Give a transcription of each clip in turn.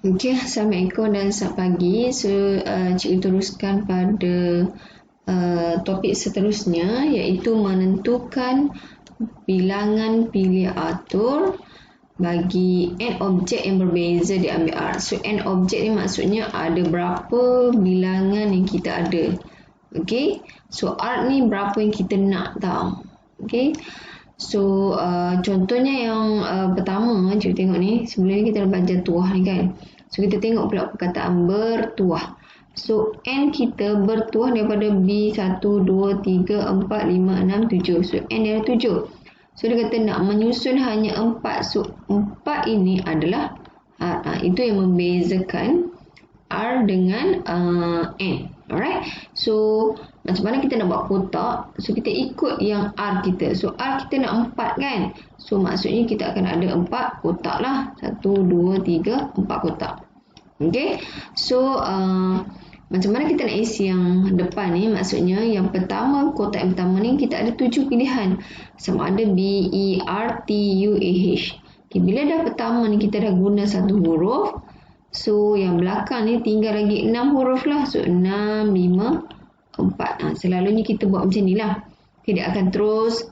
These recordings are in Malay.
Okey, Assalamualaikum dan selamat pagi. So, cikgu teruskan pada topik seterusnya, iaitu menentukan bilangan pilih atur bagi n objek yang berbeza diambil R. So, n objek ni maksudnya ada berapa bilangan yang kita ada. Okey, so R ni berapa yang kita nak tahu. Okey. So, contohnya yang pertama, cikgu tengok ni. Sebelum ni kita dah belajar tuah ni kan. So, kita tengok pula perkataan bertuah. So, N kita bertuah daripada B1, 2, 3, 4, 5, 6, 7. So, N dia ada 7. So, dia kata nak menyusun hanya 4. So, 4 ini adalah R. Itu yang membezakan R dengan N. Alright. So, macam mana kita nak buat kotak? So, kita ikut yang R kita. So, R kita nak 4 kan? So, maksudnya kita akan ada 4 kotak lah. 1, 2, 3, 4 kotak. Okay. So, macam mana kita nak isi yang depan ni? Maksudnya, yang pertama, kotak yang pertama ni, kita ada 7 pilihan. Sama ada B, E, R, T, U, A, H. Okay, bila dah pertama ni, kita dah guna satu huruf. So, yang belakang ni tinggal lagi 6 huruf lah. So, 6, 5, 4. Selalunya kita buat macam ni lah. Tidak akan terus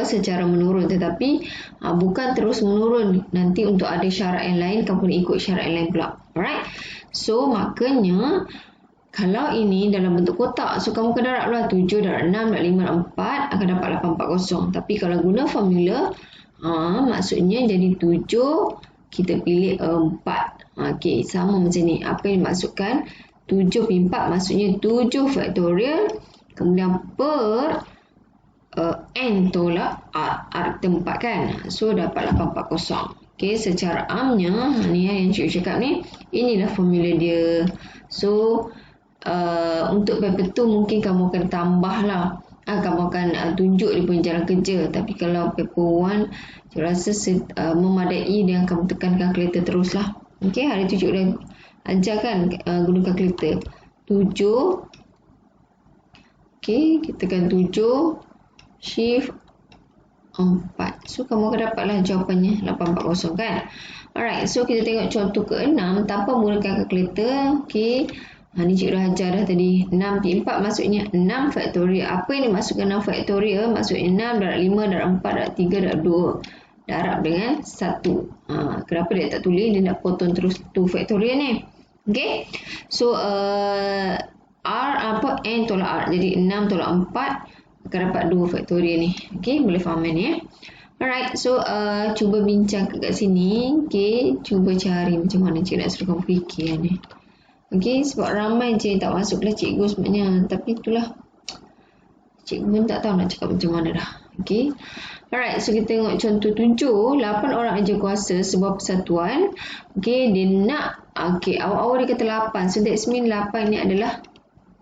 secara menurun. Tetapi, bukan terus menurun. Nanti untuk ada syarat yang lain, kamu kena ikut syarat yang lain pula. Alright. So, makanya, kalau ini dalam bentuk kotak, so kamu kena darab lah 7 darab 6 darab 5 darab 4 akan dapat 840. Tapi kalau guna formula, maksudnya jadi 7, kita pilih 4. Okey, sama macam ni. Apa yang dimaksudkan? 7 per 4 maksudnya 7 faktorial. Kemudian per N tolak R. R kita 4 kan? So, dapat 840. Okey, secara amnya, ni yang cikgu cakap ni, inilah formula dia. So, untuk paper 2 mungkin kamu akan tambah lah. Kamu akan tunjuk dia punya jalan kerja. Tapi kalau paper 1, saya rasa memadai dengan kamu tekan kalkulator terus lah. Okey, hari tu cikgu dah ajar kan guna kalkulator. 7. Okey, kita tekan 7. Shift 4. So, kamu akan dapatlah jawapannya 840 kan. Alright, so kita tengok contoh ke-6 tanpa menggunakan kalkulator. Okey. Ni cikgu dah ajar dah tadi. 6 per 4 maksudnya 6 faktorial. Apa yang dimaksudkan 6 faktorial? Maksudnya 6 darab 5 darab 4 darab 3 darab 2. Darab dengan 1. Kenapa dia tak tulis? Dia nak potong terus 2 faktorial ni. Okay. So, N tolak R. Jadi 6 tolak 4 akan dapat 2 faktorial ni. Okay. Boleh faham ni ya. Alright. So, cuba bincang kat sini. Okay. Cuba cari macam mana cikgu nak suruh kamu fikir ni. Okey, sebab ramai je yang tak masuk kelas cikgu sebenarnya. Tapi itulah, cikgu pun tak tahu nak cakap macam mana dah. Okey. Alright, so kita tengok contoh 7. 8 orang ajar kuasa sebuah persatuan. Okey, dia nak, awal-awal dia kata 8. So, that means 8 ni adalah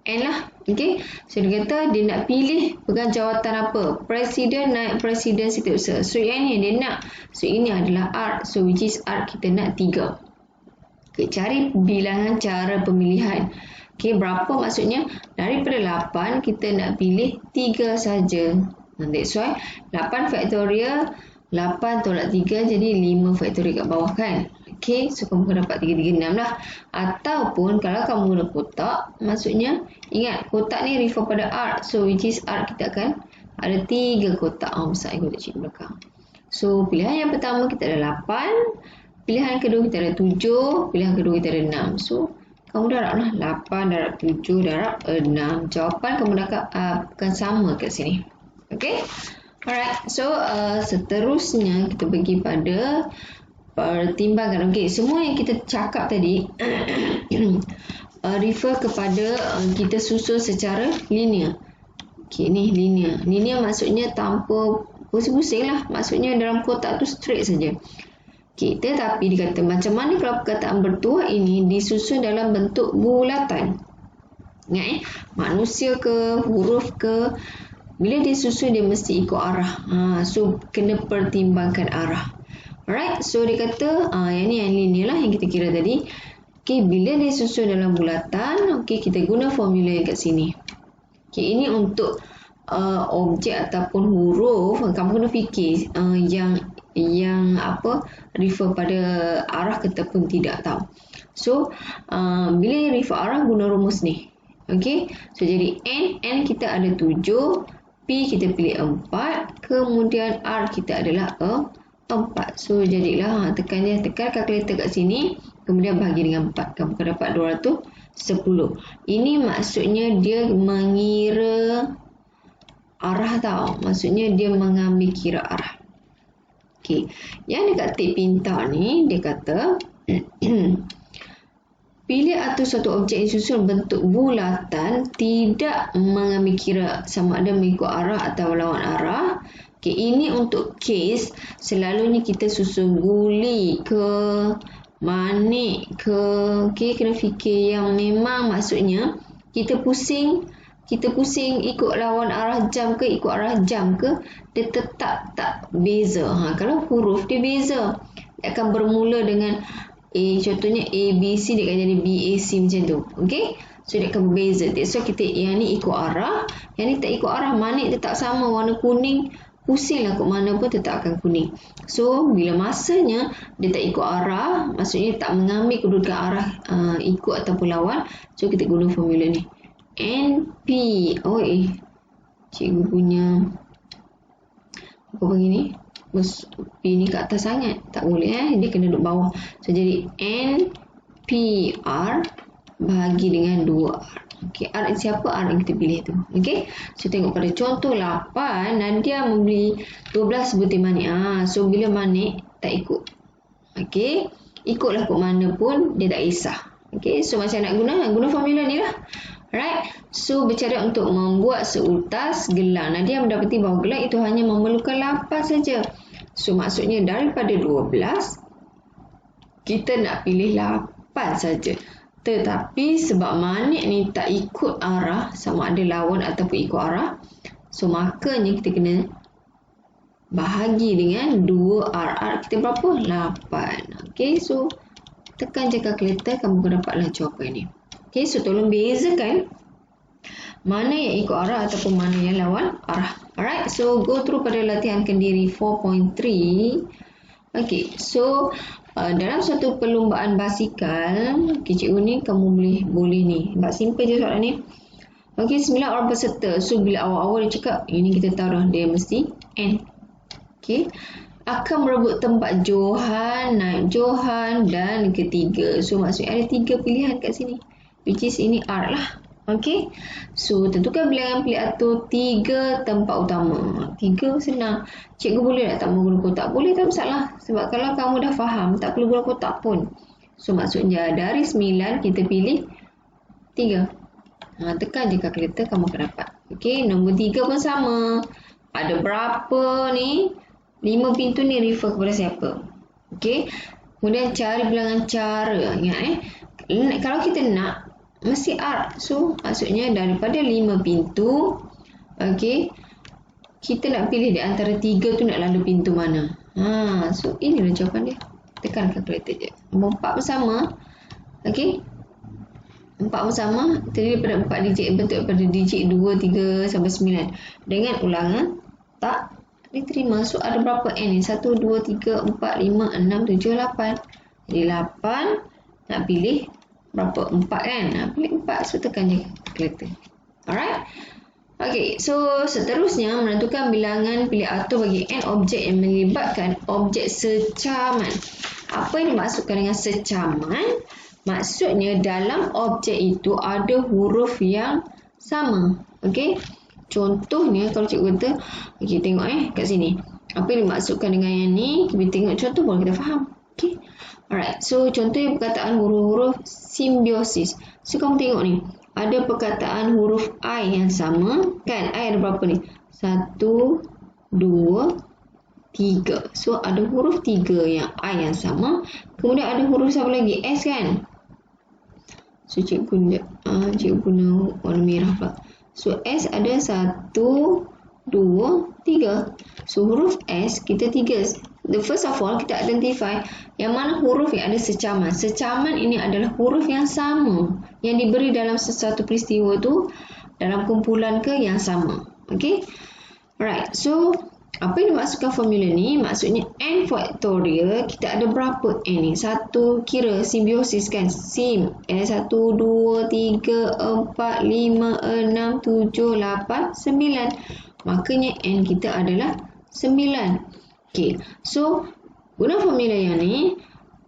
N lah. Okey. So, dia kata dia nak pilih pegang jawatan apa? Presiden, naib presiden setiausaha. So, yang ni dia nak. So, ini adalah R. So, which is R kita nak 3. Cari bilangan cara pemilihan. Okey, berapa maksudnya? Daripada 8, kita nak pilih 3 saja. That's why 8 faktorial, 8 tolak 3 jadi 5 faktorial kat bawah kan. Okey, so kamu akan dapat 336 lah. Ataupun kalau kamu guna kotak, maksudnya ingat kotak ni refer pada R. So which is R kita akan ada 3 kotak. Besar ikut cikgu belakang. So pilihan yang pertama kita ada 8. Pilihan kedua kita ada 7, pilihan kedua kita ada 6. So, kamu darab lah 8 darab 7 darab 6. Jawapan kamu akan sama kat sini. Okay? Alright. So, seterusnya kita pergi pada pertimbangan. Okay, semua yang kita cakap tadi refer kepada kita susun secara linear. Okay, ni linear. Linear maksudnya tanpa pusing-pusing lah. Maksudnya dalam kotak tu straight saja. Tetapi dikata macam mana kalau perkataan bertuah ini disusun dalam bentuk bulatan. Ingat manusia ke, huruf ke, bila disusun dia mesti ikut arah. So, kena pertimbangkan arah. Alright, so dia kata, yang ni yang linear lah yang kita kira tadi. Okay, bila disusun dalam bulatan, kita guna formula yang kat sini. Okay, ini untuk objek ataupun huruf, kamu kena fikir yang yang refer pada arah ataupun tidak tahu. So bila refer arah guna rumus ni. Okey, so jadi N kita ada 7, P kita pilih 4, kemudian R kita adalah 4. So jadilah tekan kalkulator kat sini, kemudian bahagi dengan 4, kamu akan dapat 210. Ini maksudnya dia mengira arah tau. Maksudnya dia mengambil kira arah. Okey. Yang dekat tip pintar ni dia kata pilih atur suatu objek yang susun bentuk bulatan tidak mengambil kira sama ada mengikut arah atau lawan arah. Okey, ini untuk kes selalunya kita susun guli ke manik ke. Okey, kena fikir yang memang maksudnya kita pusing ikut lawan arah jam ke ikut arah jam ke, dia tetap tak beza. Kalau huruf dia beza. Dia akan bermula dengan A, contohnya A, B, C, dia akan jadi B, A, C macam tu. Okey? So dia akan berbeza. So kita yang ni ikut arah, yang ni tak ikut arah. Manik tetap sama, warna kuning, pusinglah ke mana pun tetap akan kuning. So bila masanya dia tak ikut arah, maksudnya tak mengambil kedudukan arah ikut ataupun lawan. So kita guna formula ni. NP. Cikgu punya apa begini? P ni kat atas sangat. Tak boleh dia kena duduk bawah. So jadi NPR bahagi dengan 2R. Okey, R siapa? R yang kita pilih tu. Okey. So tengok pada contoh 8, Nadia membeli 12 butir manik. So bila manik tak ikut. Okey. Ikutlah ke mana pun dia tak kisah. Okey. So macam nak guna formula ni lah. Alright, so bercara untuk membuat seutas gelang. Nadia mendapati bahawa gelang itu hanya memerlukan 8 saja. So maksudnya daripada 12, kita nak pilih 8 saja. Tetapi sebab manik ni tak ikut arah, sama ada lawan ataupun ikut arah, so makanya kita kena bahagi dengan 2R. Kita berapa? 8. Okay, so tekan je kalkulator, kamu akan dapatlah jawapan ni. Okay, so tolong bezakan mana yang ikut arah ataupun mana yang lawan arah. Alright, so go through pada latihan kendiri 4.3. Okay, so dalam suatu perlumbaan basikal, cikgu ni kamu boleh ni. Nampak simple je soalan ni. Okay, 9 orang peserta. So bila awal-awal dia cakap, ini kita tahu dah dia mesti N. Okay, akan merebut tempat Johan, naib Johan dan ketiga. So maksudnya ada 3 pilihan kat sini. Which is ini R lah. Okay. So tentukan bilangan pilih atur 3 tempat utama. 3 senang. Cikgu boleh tak tambah guna kotak? Boleh, tak masalah. Sebab kalau kamu dah faham, tak perlu guna kotak pun. So maksudnya dari 9 kita pilih 3. Tekan je kalkulator, kamu akan dapat. Okay. Nombor 3 pun sama. Ada berapa ni? 5 pintu ni refer kepada siapa? Okay. Kemudian cari bilangan cara. Ingat kalau kita nak mesti R. So maksudnya daripada 5 pintu, okey, kita nak pilih di antara 3 tu nak lalu pintu mana. So inilah jawapan dia. Tekan kalkulator je. Nombor 4 pun sama. Okey. 4 pun sama. Terdiri daripada 4 digit, bentuk daripada digit 2, 3 sampai 9. Dengan ulangan tak diterima. So ada berapa N ni? 1, 2, 3, 4, 5, 6, 7, 8. Jadi 8 nak pilih berapa? 4 kan? Pilih 4. So tekan je kalkulator. Alright. Okay. So seterusnya menentukan bilangan pilih atur bagi N objek yang melibatkan objek secaman. Apa yang dimaksudkan dengan secaman? Maksudnya dalam objek itu ada huruf yang sama. Okay. Contohnya kalau cikgu kata, okay, tengok kat sini. Apa yang dimaksudkan dengan yang ni? Kita tengok contoh baru kita faham. Okay. Alright, so contohnya perkataan huruf-huruf simbiosis. So kamu tengok ni, ada perkataan huruf I yang sama, kan? I ada berapa ni? 1, 2, 3. So ada huruf 3 yang I yang sama. Kemudian ada huruf siapa lagi? S kan? So cikgu guna warna merah pula. So S ada 1, 2, 3. So huruf S kita 3. The first of all, kita identify yang mana huruf yang ada secaman. Secaman ini adalah huruf yang sama yang diberi dalam sesuatu peristiwa tu dalam kumpulan ke yang sama. Okay. Alright. So Apa yang dimaksudkan formula ni? Maksudnya n faktorial, kita ada berapa n ni? Satu, kira simbiosis kan? Sim. 1, 2, 3, 4, 5, 6, 7, 8, 9. Makanya n kita adalah 9. Okay. So, guna formula yang ni,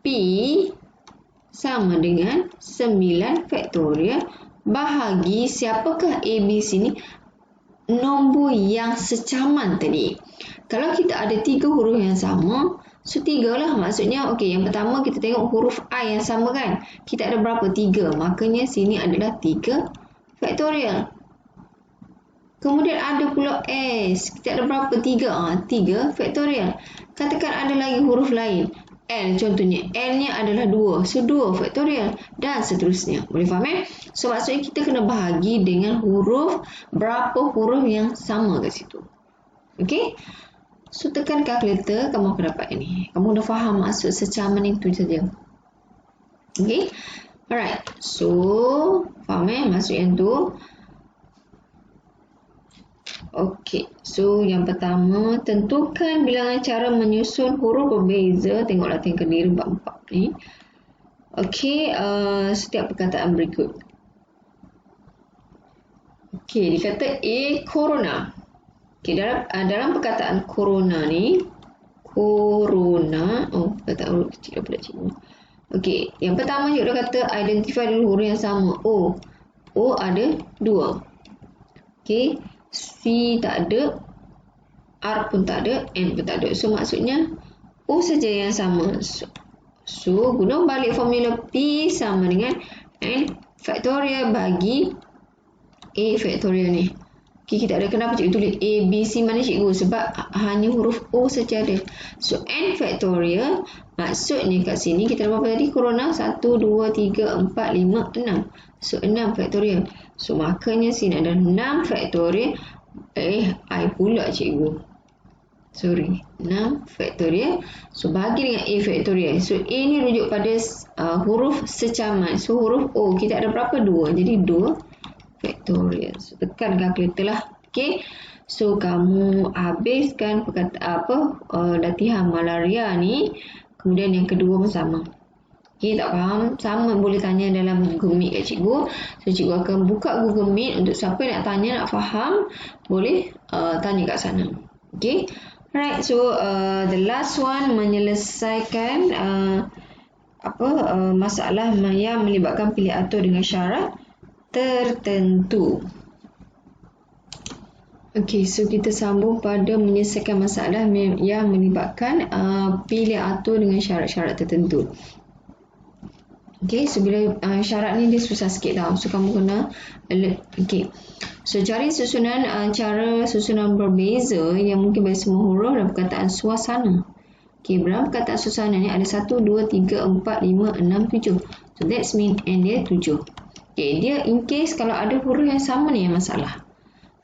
P sama dengan 9 faktorial bahagi siapakah ABC ni? Nombor yang secaman tadi. Kalau kita ada 3 huruf yang sama, so 3 lah. Maksudnya, okey, yang pertama kita tengok huruf I yang sama kan? Kita ada berapa? 3. Makanya sini adalah 3 faktorial. Kemudian ada pula S. Kita ada berapa? 3. 3 faktorial. Katakan ada lagi huruf lain. L contohnya. L-nya adalah 2. So, 2 faktorial. Dan seterusnya. Boleh faham So, maksudnya kita kena bahagi dengan huruf, berapa huruf yang sama kat situ. Okey? So, tekan kalkulator, kamu akan dapat ini. Kamu dah faham maksud secaman itu saja. Okey? Alright. So, faham maksud yang tu? Okey. So, yang pertama, tentukan bilangan cara menyusun huruf berbeza. Tengok latihan kediri 44 ni. Okey, setiap perkataan berikut. Okey, dikata A corona. Okey, dalam perkataan corona ni, corona, perkataan huruf kecil daripada cikgu. Okey, yang pertama cikgu dah kata identify dulu huruf yang sama. O ada 2. Okey, C tak ada, R pun tak ada, N pun tak ada. So, maksudnya O saja yang sama. So, guna balik formula P sama dengan N faktorial bagi A faktorial ni. Okay, kita ada kenapa cikgu tulis A, B, C mana cikgu? Sebab hanya huruf O saja ada. So, N faktorial, maksudnya kat sini kita ada berapa tadi? Corona 1, 2, 3, 4, 5, 6. So, 6 faktorial. So, makanya sini ada 6 faktorial. I pula cikgu. Sorry, 6 faktorial. So, bagi dengan A faktorial. So, A ni rujuk pada huruf secaman. So, huruf O kita ada berapa? 2. Jadi, 2 faktorial. So, tekan kalkulator lah. Okay. So, kamu habiskan latihan malaria ni. Kemudian yang kedua pun sama. Okay, tak faham? Sama boleh tanya dalam Google Meet kat cikgu. So, cikgu akan buka Google Meet untuk siapa yang nak tanya, nak faham. Boleh tanya kat sana. Okay. Alright. So, the last one menyelesaikan masalah yang melibatkan pilih atur dengan syarat tertentu. Okey, so kita sambung pada menyelesaikan masalah yang melibatkan pilih atur dengan syarat-syarat tertentu. Okey, so bila syarat ni dia susah sikit tau. So kamu kena alert. Okey. So cari susunan cara susunan berbeza yang mungkin bagi semua huruf dalam perkataan suasana. Okey, dalam perkataan suasana ni ada 1, 2, 3, 4, 5, 6, 7. So that's mean N dia 7. Okay, dia in case kalau ada huruf yang sama ni yang masalah.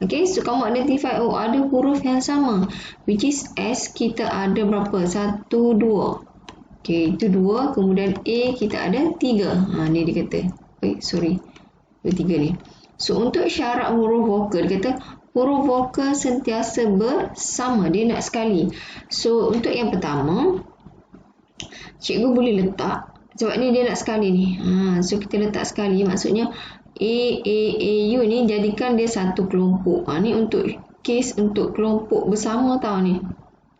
Okay, so kamu identify, ada huruf yang sama. Which is S kita ada berapa? 1, 2. Okay, itu 2. Kemudian A kita ada 3. Ni dia kata. Sorry. 3 ni. So, untuk syarat huruf vokal, dia kata huruf vokal sentiasa bersama. Dia nak sekali. So, untuk yang pertama, cikgu boleh letak. Sebab ni dia nak sekali ni. So, kita letak sekali. Maksudnya, A, U ni jadikan dia satu kelompok. Ni untuk case untuk kelompok bersama tau ni.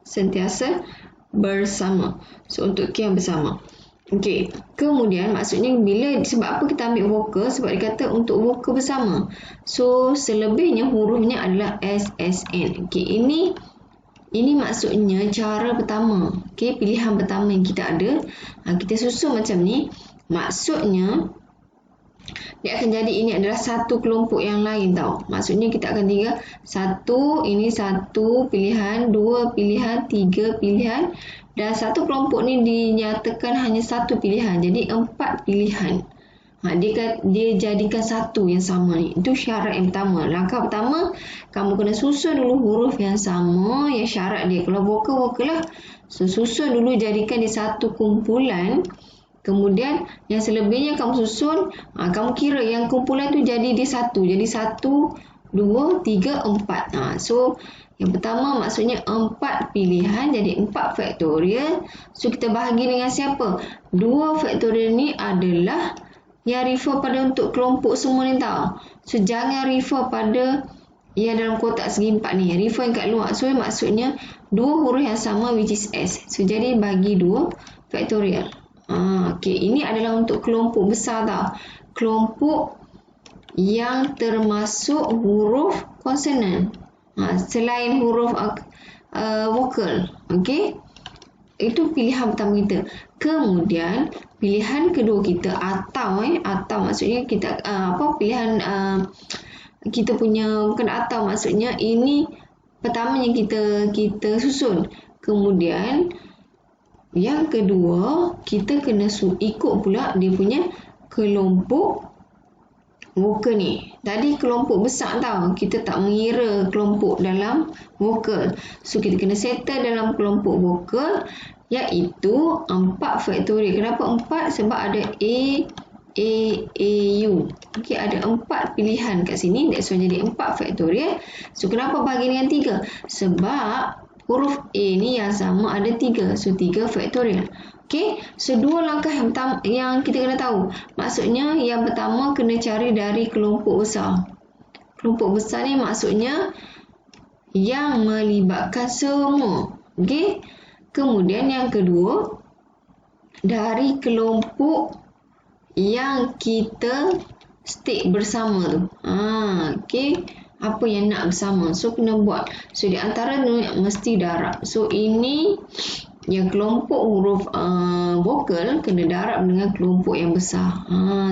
Sentiasa bersama. So, untuk K yang bersama. Okey. Kemudian, maksudnya sebab apa kita ambil vokal? Sebab dia kata untuk vokal bersama. So, selebihnya hurufnya adalah S, S, N. Okey, ini maksudnya cara pertama. Okey, pilihan pertama yang kita ada. Kita susun macam ni. Maksudnya, dia akan jadi ini adalah satu kelompok yang lain tau. Maksudnya kita akan tinggal ini satu pilihan, 2 pilihan, 3 pilihan. Dan satu kelompok ni dinyatakan hanya satu pilihan. Jadi 4 pilihan. Dia jadikan satu yang sama ni. Itu syarat yang pertama. Langkah pertama, kamu kena susun dulu huruf yang sama, yang syarat dia. Kalau vokal lah. So, susun dulu, jadikan dia satu kumpulan. Kemudian, yang selebihnya kamu susun, kamu kira yang kumpulan tu jadi dia satu. Jadi, satu 2, 3, 4. So, yang pertama maksudnya 4 pilihan jadi 4 faktorial. So, kita bahagi dengan siapa? 2 faktorial ni adalah yang refer pada untuk kelompok semua ni tau. So, jangan refer pada yang dalam kotak segi 4 ni. Refer yang kat luar. So, maksudnya 2 huruf yang sama which is S. So, jadi bagi 2 faktorial. Okay, ini adalah untuk kelompok besar tau. Kelompok yang termasuk huruf konsonan. Selain huruf vokal. Okey. Itu pilihan pertama kita. Kemudian pilihan kedua kita atau maksudnya kita pilihan kita punya bukan atau maksudnya ini pertama yang kita susun. Kemudian yang kedua kita kena ikut pula dia punya kelompok vokal ni. Tadi kelompok besar tau. Kita tak mengira kelompok dalam vokal. So, kita kena settle dalam kelompok vokal iaitu 4 faktorial. Kenapa 4? Sebab ada U. Okey, ada 4 pilihan kat sini. That's why jadi 4 faktorial. So, kenapa bagi dengan 3? Sebab huruf A ni yang sama ada 3. So, 3 faktorial. Okey, so 2 langkah yang kita kena tahu. Maksudnya yang pertama kena cari dari kelompok besar. Kelompok besar ni maksudnya yang melibatkan semua. Okey. Kemudian yang kedua dari kelompok yang kita stick bersama tu. Okey. Apa yang nak bersama. So kena buat. So di antara tu mesti darab. So ini yang kelompok huruf vokal kena darab dengan kelompok yang besar.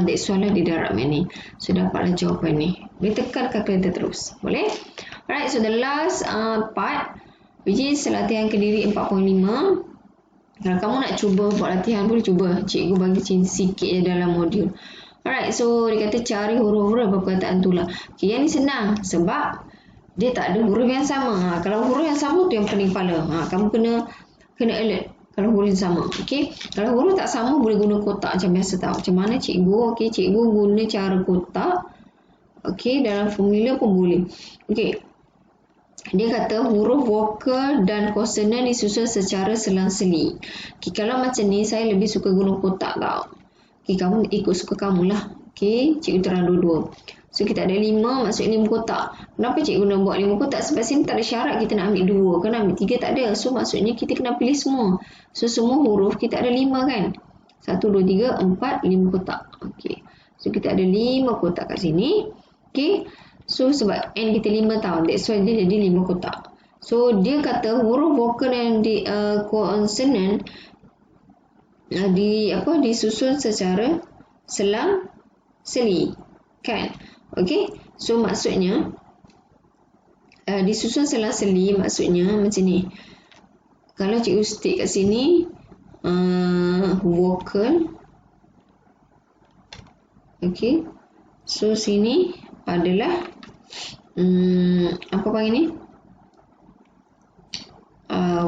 That's why lah dia darab ni. So dapatlah jawapan ni. Boleh tekan kalkulator terus. Boleh? Alright, so the last part which is latihan Kediri 4.5. Kalau kamu nak cuba buat latihan boleh cuba. Cikgu bagi sikit je dalam modul. Alright, so dia kata cari huruf-huruf perkataan tu lah. Okay, yang ni senang sebab dia tak ada huruf yang sama. Kalau huruf yang sama tu yang pening kepala. Kamu kena alert kalau huruf yang sama. Okey. Kalau huruf tak sama boleh guna kotak macam biasa tau. Macam mana cikgu? Okey, cikgu guna cara kotak. Okey, dalam formula pun boleh. Okey. Dia kata huruf vokal dan konsonan disusun secara selang-seli. Okey, kalau macam ni saya lebih suka guna kotak tau. Okey, kamu ikut suka kamu lah. Okey, cikgu terang dua-dua. So, kita ada 5, maksudnya 5 kotak. Kenapa cikgu nak buat 5 kotak? Sebab sini tak ada syarat kita nak ambil 2. Kena ambil 3 tak ada. So, maksudnya kita kena pilih semua. So, semua huruf kita ada 5 kan? 1, 2, 3, 4, 5 kotak. Okey. So, kita ada 5 kotak kat sini. Okey. So, sebab N kita 5 tau. That's why dia jadi 5 kotak. So, dia kata huruf vokal yang konsonan disusun secara selang-seli. Kan? Okey, so maksudnya disusun selang-seli maksudnya macam ni. Kalau cikgu stick kat sini vokal. Okey. So sini adalah apa panggil ni?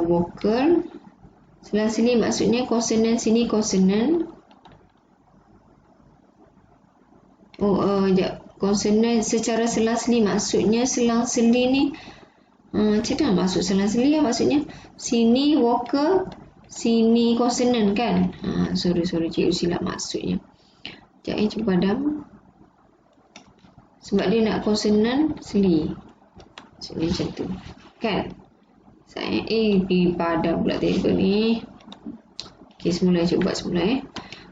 Vokal. Selang-seli maksudnya konsonan sini konsonan. Sekejap. Konsonan secara selang-seli maksudnya selang-seli ni macam mana maksud selang-seli ya? Maksudnya sini vokal, sini konsonan kan? Sorry cikgu silap maksudnya. Sekejap cuba padam. Sebab dia nak konsonan seli. Maksudnya macam tu. Kan? Saya pergi padam pula table ni. Okey, semula cikgu buat semula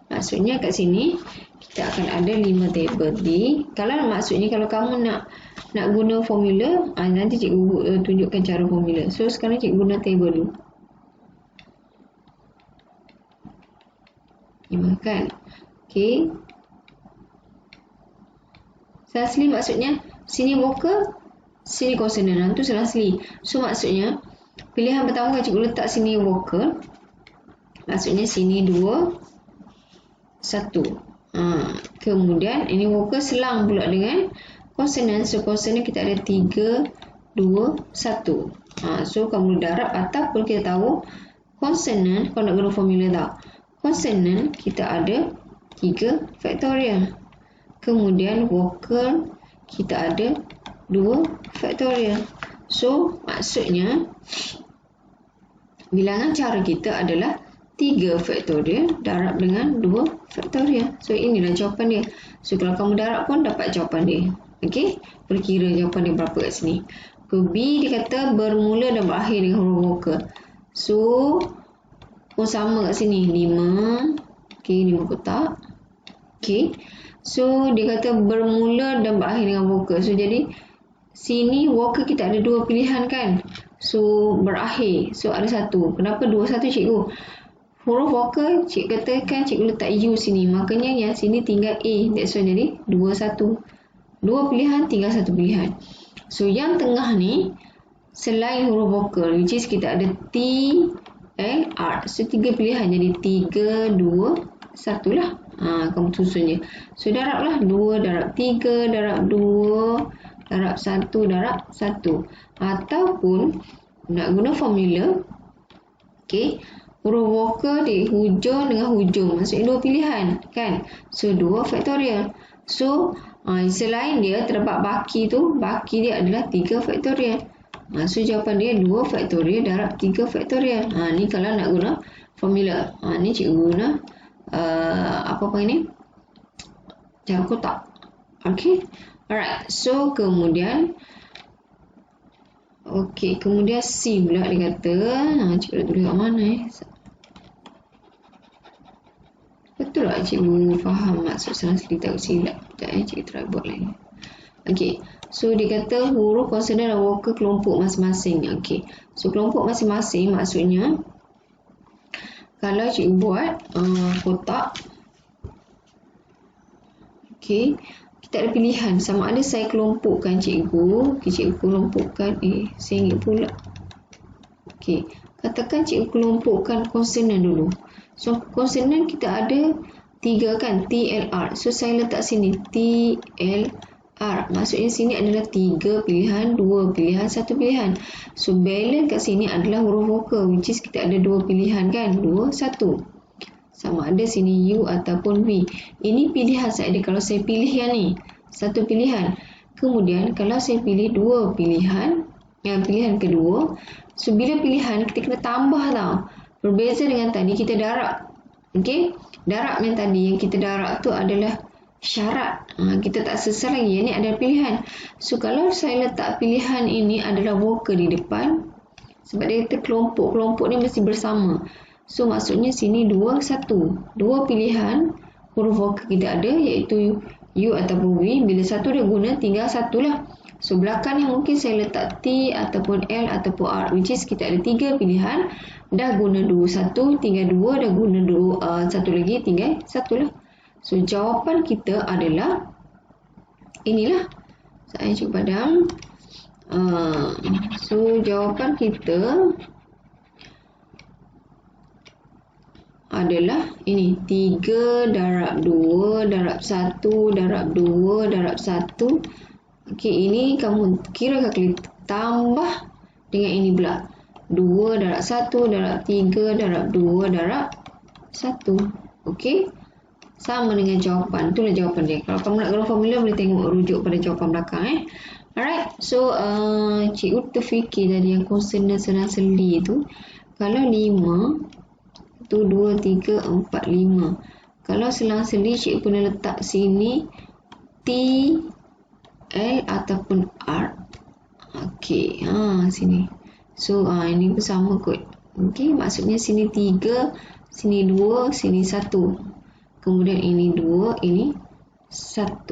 Maksudnya kat sini kita akan ada 5 table D. Kalau maksudnya kalau kamu nak guna formula, nanti cikgu tunjukkan cara formula. So sekarang cikgu guna table dulu. 5 kan? Okey. Selang-seli maksudnya sini vokal, sini konsonan. Itu selang-seli. So maksudnya pilihan pertama cikgu letak sini vokal. Maksudnya sini 2 1. Kemudian ini vokal selang pula dengan konsonan. So konsonan kita ada 3, 2, 1. So kamu darab ataupun kita tahu konsonan, kalau nak guna formula tau. Konsonan kita ada 3 faktorial. Kemudian vokal kita ada 2 faktorial. So, maksudnya bilangan cara kita adalah 3 faktorial darab dengan 2 faktorial. So, inilah jawapan dia. So, kalau kamu darab pun dapat jawapan dia. Okey, perkira jawapan dia berapa kat sini. B dia kata bermula dan berakhir dengan huruf vokal. So, pun sama kat sini. 5. Okey, 5 kotak. Okey. So, dia kata bermula dan berakhir dengan vokal. So, jadi sini vokal kita ada 2 pilihan kan. So, berakhir. So, ada 1. Kenapa 2, 1 cikgu? Huruf vokal, cikgu katakan cikgu letak U sini. Makanya yang sini tinggal A. That's why jadi 2, 1. 2 pilihan, tinggal 1 pilihan. So, yang tengah ni, selain huruf vokal, which is kita ada T, L, R. So, 3 pilihan. Jadi 3, 2, 1 lah. Kamu susun je. So, darab lah. 2 darab 3, darab 2, darab 1, darab 1. Ataupun, nak guna formula, okay, huruf vokal di hujung dengan hujung. Maksudnya 2 pilihan. Kan? So, 2 faktorial. So, selain dia terdapat baki tu, baki dia adalah 3 faktorial. So, jawapan dia 2 faktorial darab 3 faktorial. Ni kalau nak guna formula. Ni cikgu guna apa ni? Cara kotak. Okay. Alright. So, kemudian kemudian C pula dia kata, cikgu tulis kat mana Betul tak cikgu faham maksud selang-seli tak silap? Sekejap cikgu try buat lagi. Okey. So, dia kata huruf konsonan dan vokal kelompok masing-masing. Okey. So, kelompok masing-masing maksudnya kalau cikgu buat kotak. Okey. Kita ada pilihan. Sama ada saya kelompokkan cikgu. Okey, cikgu kelompokkan. Saya ingat pula. Okey. Katakan cikgu kelompokkan konsonan dulu. So, konsonan kita ada 3 kan, T, L, R. So, saya letak sini T, L, R. Maksudnya sini adalah 3 pilihan, 2 pilihan, 1 pilihan. So, balance kat sini adalah huruf vokal, which is kita ada 2 pilihan kan, 2, 1. Sama ada sini U ataupun V. Ini pilihan saya ada kalau saya pilih yang ni, 1 pilihan. Kemudian, kalau saya pilih 2 pilihan, yang pilihan kedua, so, bila pilihan, kita kena tambah tau. Berbeza dengan tadi kita darab. Okey? Darab yang tadi yang kita darab tu adalah syarat. Kita tak selesai lagi. Yang ni adalah pilihan. So, kalau saya letak pilihan ini adalah vokal di depan, sebab dia kata kelompok. Kelompok ni mesti bersama. So, maksudnya sini 2, 1. 2 pilihan huruf vokal kita ada iaitu U ataupun V. Bila 1 dah guna, tinggal 1 lah. So, belakang ni mungkin saya letak T ataupun L ataupun R. Which is kita ada 3 pilihan. Dah guna 2, 1. Tinggal 2. Dah guna 2, 1 lagi. Tinggal 1 lah. So, jawapan kita adalah inilah. Saya cuba padam. So, jawapan kita adalah ini. 3 darab 2 darab 1 darab 2 darab 1. Okey, ini kamu kira kalkulator tambah dengan ini pula. 2 darab 1 darab 3 darab 2 darab 1. Okey. Sama dengan jawapan. Itulah jawapan dia. Kalau kamu nak guna formula boleh tengok rujuk pada jawapan belakang Alright. So, cikgu terfikir tadi yang konsonan selang-seli tu. Kalau 5 tu 2, 3, 4, 5. Kalau selang-seli cikgu pernah letak sini T, L ataupun R. Okey, sini. So, ini pun sama kot. Okey, maksudnya sini 3, sini 2, sini 1. Kemudian ini 2, ini 1.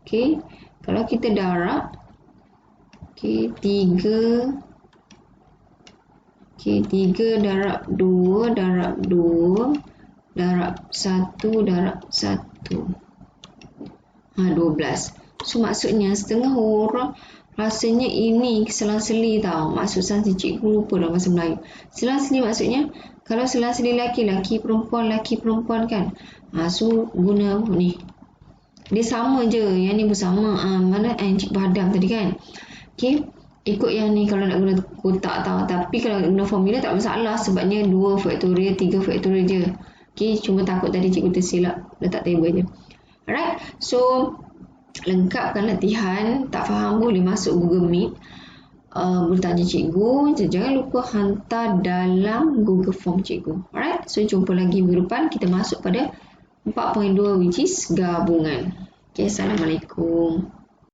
Okey, kalau kita darab, okey, 3. Okey, 3 darab 2 darab 2 darab 1 darab 1. 12. So, maksudnya setengah orang rasanya ini selang-seli tau. Maksud sanksi cikgu lupa dalam bahasa Melayu. Selang-seli maksudnya, kalau selang-seli laki perempuan kan. So, guna ni. Dia sama je. Yang ni bersama. Mana cikgu hadam tadi kan. Okay. Ikut yang ni kalau nak guna kotak tau. Tapi kalau guna formula tak masalah. Sebabnya 2 faktorial, 3 faktorial je. Okay. Cuma takut tadi cikgu tersilap. Letak table je. Alright. So, lengkapkan latihan. Tak faham boleh masuk Google Meet. Boleh tanya cikgu. Jangan lupa hantar dalam Google Form cikgu. Alright, so jumpa lagi minggu depan. Kita masuk pada 4.2 which is gabungan. Okay, Assalamualaikum.